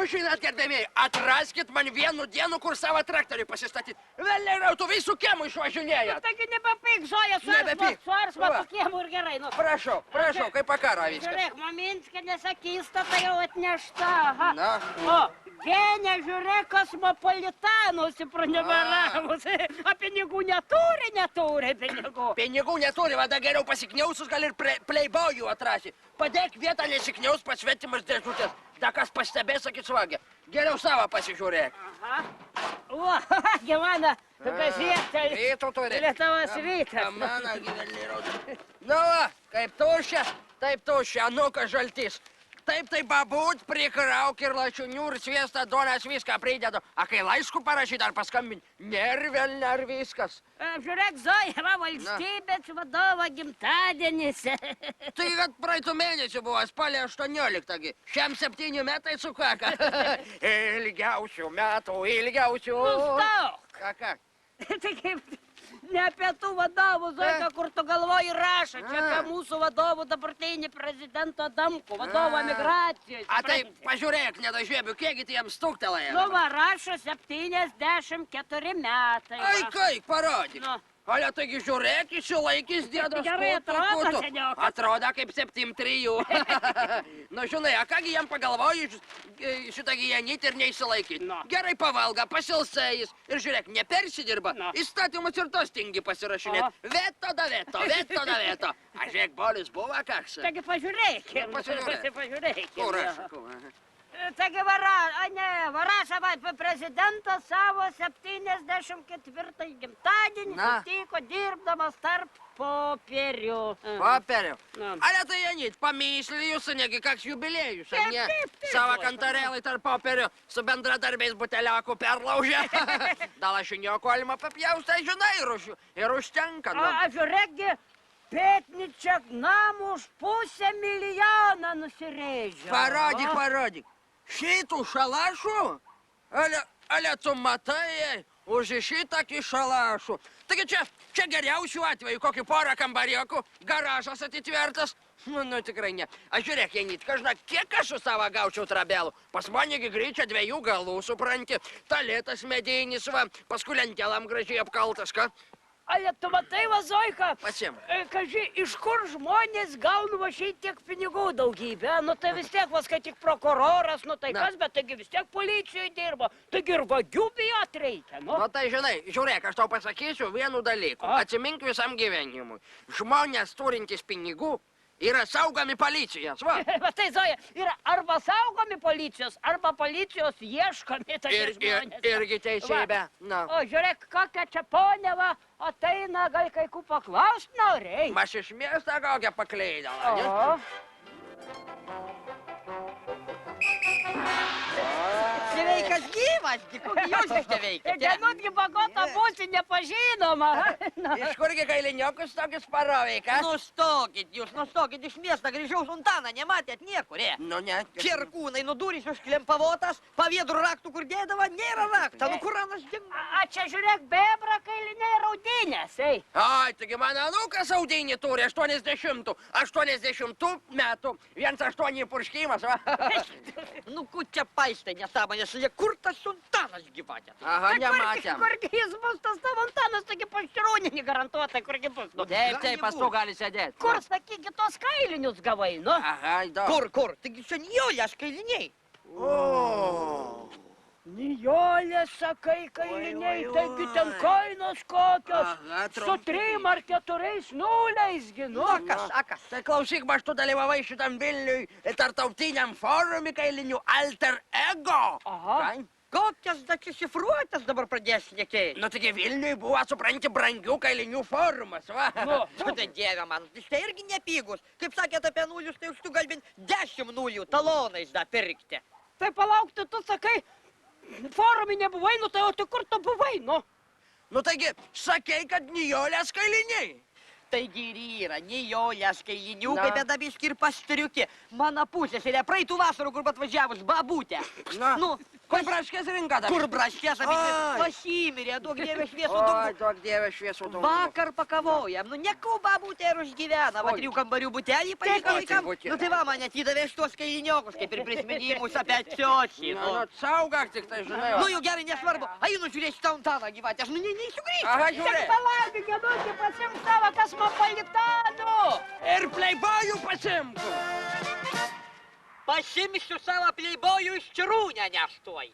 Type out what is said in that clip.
žinot, gerbėmiai, atraskit man vienu dienu, kur savo traktorių pasistatyt. Vėliau rautų visų kiemų išvažinėjat. Taigi nebepyk, Zoja, suarsma po kiemų ir gerai. Nu. Prašau, kaip pakaro viskas. Žiūrėk, Maminskė nesakysta, tai jau atnešta. Na. O, Genė, žiūrėk, kosmopolitanus įpraneveramus. O pinigų neturi pinigų. Pinigų neturi, vada geriau pasikniausus gal ir playboyų atrasi. Padėk vietą nesikniaus pasvetimas dėžutės. Da kas pastebės, sakys vagė. Geriau savo pasižiūrėk. Aha. O, Gimana, tu pasiekti. Rytų turi. Lietuvos rytas. Mano gyvenį raudą. Nu va, kaip tušia, taip tušia, anukas žaltis. Taip tai babūt, prikrauk ir lašiunių ir sviestą duonas viską pridedu. A kai laiškų parašyt ar paskambint, nervelne ar viskas. Žiūrėk, Zoja, va valstybės vadovo gimtadienis. Tai kad praeitų mėnesį buvo spalio 18. Šiam 7 metai sukaka. Ilgiausių metų, ilgiausių. Nustok. Ką? Tai kaip ne apie tų vadovų, Zoja, kur tu galvoji rašo. Čia apie mūsų vadovų dabartinį prezidento Adamkų, vadovą migracijos. A tai pažiūrėk, nedažėbiu, kiekgi tai jiems stuktelėja. Nu va, rašo 74 metai. Ai, kaip, parodyk. Nu. Ale, taigi žiūrėk, išsilaikys dėdos Gerai atrodo, seniokas. Atrodo kaip 7-3. Nu, žinai, a kągi jam pagalvoji šitą gyvenyti ir neįsilaikyti. No. Gerai pavalga, pasilsėjis ir žiūrėk, nepersidirba. No. Įstatymus ir tos tingi pasirašinėt. Veto da veto. A žiūrėk, bolis buvo kaks. Taigi pažiūrėkim. Pažiūrėk. Kur aš? Taigi varaša prezidentas savo 74 gimtadienį sutiko dirbdamas tarp popierių. Popierių? Na. Ale tai, Janit, pamyslijus, negi kaks jubiliejus, a ne? Taip. Savo kantarėlai tarp popierių su bendradarbiais buteliaku perlaužė. Dalašinioko alma papjaustą, žinai, ir užtenka. A žiūrėkgi, Petničiak namų už 500 milijoną nusirėžė. Parodyk. Šitų šalašų? Ale tu matai, už šitokį šalašų. Taigi čia geriausių atveju kokį porą kambariokų, garažas atitvertas. Nu, tikrai ne. Aš žiūrėk, Janit, kažina, kiek aš su savo gaučiau trabelų. Pas manigi greičia 2 galų, supranti. Talėtas medinis, va, paskui lentelam gražiai apkaltas, ką? Ale tu matai, va, Zoika, Pasim. Kaži, iš kur žmonės gauna va šiai tiek pinigų daugybę? Nu tai vis tiek, vas, kad tik prokuroras, nu tai kas, bet taigi vis tiek policijoje dirba. Taigi ir vagių bijot reikia, nu. Nu tai žinai, žiūrėk, aš tau pasakysiu vienu dalyku. Atsimink visam gyvenimui. Žmonės turintys pinigų yra saugomi policijos, va. Va tai, Zoja, yra arba saugomi policijos, arba policijos ieškomi tokie žmonės. Irgi teisybė. O žiūrėk, kokia čia ponė, va, ateina, gal kai kų paklaust norėjai. Aš iš miesto kokią pakleidalą, ne? Sveikas gyvas, kokie jūs čia veikia? Genutgi bagota būsi nepažinoma. Iš kurgi kailiniukus tokius parovei, ką? Nustokit, iš miesto grįžau Suntaną, nematėt niekur, Nu, ne. Čerkūnai, nu durys užklempavotas, paviedrų raktų, kur dėdavo, nėra raktą, nu kur anas dingo? A čia žiūrėk, bebra kailiniai raudinės, ei. Ai, taigi mano anūkas audinį turi 80 metų, 1,8 purškimas, va. Nu, kur čia paistai nesąmonės, kur tas Suntanas gyvatė? Aha, nematėm. Kurgi jis bus tas tavo Antanas, taigi paščiūninį garantuotai, kurgi bus. Nu, Taip, pastu gali sėdėti. kur, sakyki, tos kailinius gavai, nu? Aha, daug. Kur? Taigi čia Nijolės kailiniai. O. Nijolė, sakai, kailiniai, taigi ten kainos kokios. Aha, Su 3 ar 4 nuliais, gi, nu. Akas. Tai klausyk, aš tu dalyvavai šitam Vilniui tarptautiniam forumui kailinių Alter Ego. Aha. Ką? Kokias šifruotas dabar pradės šnekėti? Nu, taigi Vilniui buvo, supranti, brangių kailinių forumas, va. Nu. Tai dieve man, tai irgi nepigus. Kaip sakėt apie nulius, tai užtu galbint 10 nulių talonais da pirkti. Tai palaukti, tu sakai, forumai nebuvai, nu tai o tai kur tu buvai, nu? Nu, taigi, sakei, kad Nijolės kailiniai. Taigi ir yra Nijolės kailinių, Na. kaip bedabiški ir pastriuki. Mano pusėselė praeitų vasarų, kur atvažiavus babutė. Na. Nu, Kur braškės rinka dar? Kur braškės, Oi. abidvi pasimirė, duok dievė šviesų Oi, dangų. duok dievę šviesų dangų. Vakar pakavojam, nu neku babutė ir užgyvena, va Oi. 3 kambarių butelį paliko Oi, vaikam. tai Nu tai va, man atidavė šitos kailiniukus, kaip ir prisiminimus apie ciocį. Nu, saugak tik tai, žinai. Nu jau gerai, nesvarbu. Einu žiūrėti tą Antaną gyvatę, aš nu neįsugrįšiu. Aha, Tik žiūrėk. palauk, Genutė, pasimk savo, kas man palitado. Ir pleibojų pasimk. Pasimsiu savo pleibojų iš Čirūnę neštoj.